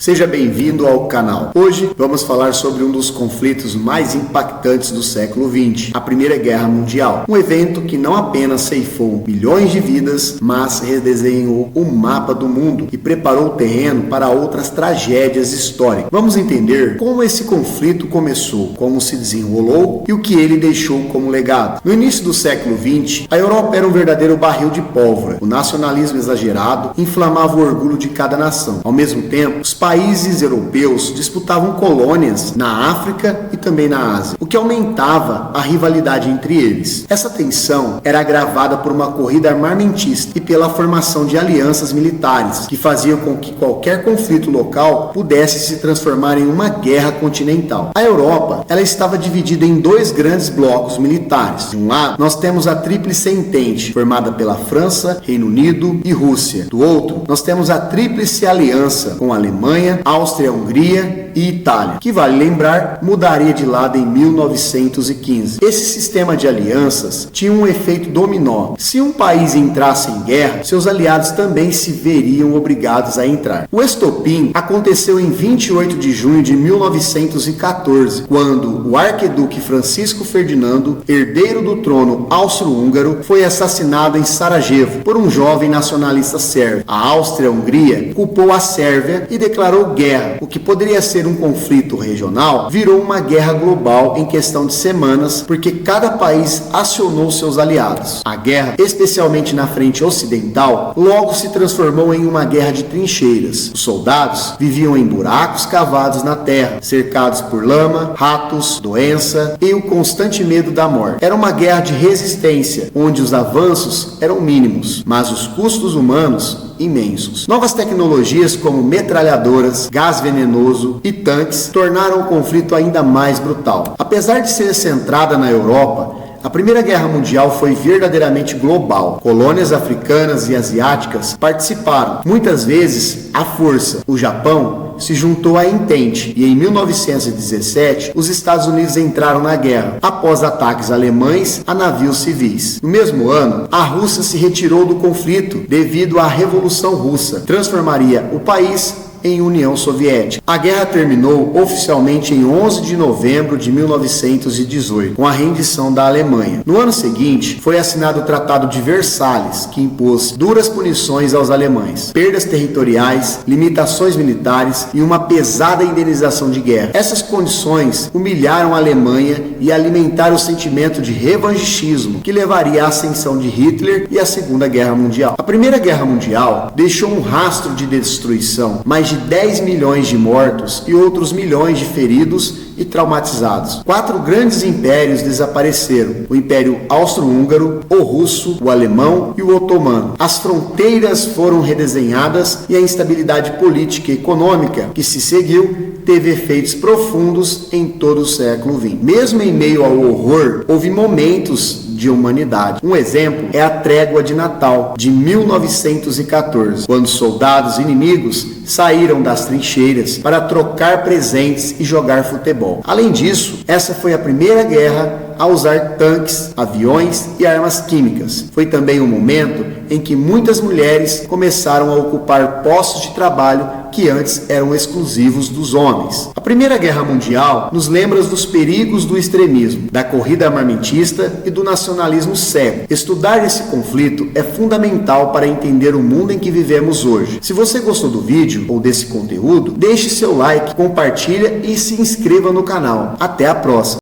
Seja bem-vindo ao canal. Hoje vamos falar sobre um dos conflitos mais impactantes do século XX, a Primeira Guerra Mundial. Um evento que não apenas ceifou milhões de vidas, mas redesenhou o mapa do mundo e preparou o terreno para outras tragédias históricas. Vamos entender como esse conflito começou, como se desenrolou e o que ele deixou como legado. No início do século XX, a Europa era um verdadeiro barril de pólvora. O nacionalismo exagerado inflamava o orgulho de cada nação. Ao mesmo tempo, os países europeus disputavam colônias na África e também na Ásia, o que aumentava a rivalidade entre eles. Essa tensão era agravada por uma corrida armamentista e pela formação de alianças militares, que faziam com que qualquer conflito local pudesse se transformar em uma guerra continental. A Europa, ela estava dividida em dois grandes blocos militares. De um lado, nós temos a Tríplice Entente, formada pela França, Reino Unido e Rússia. Do outro, nós temos a Tríplice Aliança, com a Alemanha, Áustria, Hungria e Itália, que, vale lembrar, mudaria de lado em 1915. Esse sistema de alianças tinha um efeito dominó. Se um país entrasse em guerra, seus aliados também se veriam obrigados a entrar. O estopim aconteceu em 28 de junho de 1914, quando o arquiduque Francisco Ferdinando, herdeiro do trono austro-húngaro, foi assassinado em Sarajevo por um jovem nacionalista sérvio. A Áustria-Hungria culpou a Sérvia e declarou guerra. O que poderia ser um conflito regional virou uma guerra global em questão de semanas, porque cada país acionou seus aliados. A guerra, especialmente na frente ocidental, logo se transformou em uma guerra de trincheiras. Os soldados viviam em buracos cavados na terra, cercados por lama, ratos, doença e o constante medo da morte. Era uma guerra de resistência, onde os avanços eram mínimos, mas os custos humanos imensos. Novas tecnologias como metralhadoras, gás venenoso e tanques tornaram o conflito ainda mais brutal. Apesar de ser centrada na Europa, a Primeira Guerra Mundial foi verdadeiramente global. Colônias africanas e asiáticas participaram, muitas vezes à força. O Japão se juntou à Entente e em 1917 os Estados Unidos entraram na guerra, após ataques alemães a navios civis. No mesmo ano, a Rússia se retirou do conflito devido à Revolução Russa, transformaria o país em União Soviética. A guerra terminou oficialmente em 11 de novembro de 1918, com a rendição da Alemanha. No ano seguinte, foi assinado o Tratado de Versalhes, que impôs duras punições aos alemães, perdas territoriais, limitações militares e uma pesada indenização de guerra. Essas condições humilharam a Alemanha e alimentaram o sentimento de revanchismo, que levaria à ascensão de Hitler e à Segunda Guerra Mundial. A Primeira Guerra Mundial deixou um rastro de destruição, mais de 10 milhões de mortos e outros milhões de feridos e traumatizados. 4 grandes impérios desapareceram: o Império Austro-Húngaro, o Russo, o Alemão e o Otomano. As fronteiras foram redesenhadas e a instabilidade política e econômica que se seguiu teve efeitos profundos em todo o século XX. Mesmo em meio ao horror, houve momentos de humanidade. Um exemplo é a Trégua de Natal, de 1914, quando soldados inimigos saíram das trincheiras para trocar presentes e jogar futebol. Além disso, essa foi a primeira guerra a usar tanques, aviões e armas químicas. Foi também um momento em que muitas mulheres começaram a ocupar postos de trabalho que antes eram exclusivos dos homens. A Primeira Guerra Mundial nos lembra dos perigos do extremismo, da corrida armamentista e do nacionalismo cego. Estudar esse conflito é fundamental para entender o mundo em que vivemos hoje. Se você gostou do vídeo ou desse conteúdo, deixe seu like, compartilhe e se inscreva no canal. Até a próxima!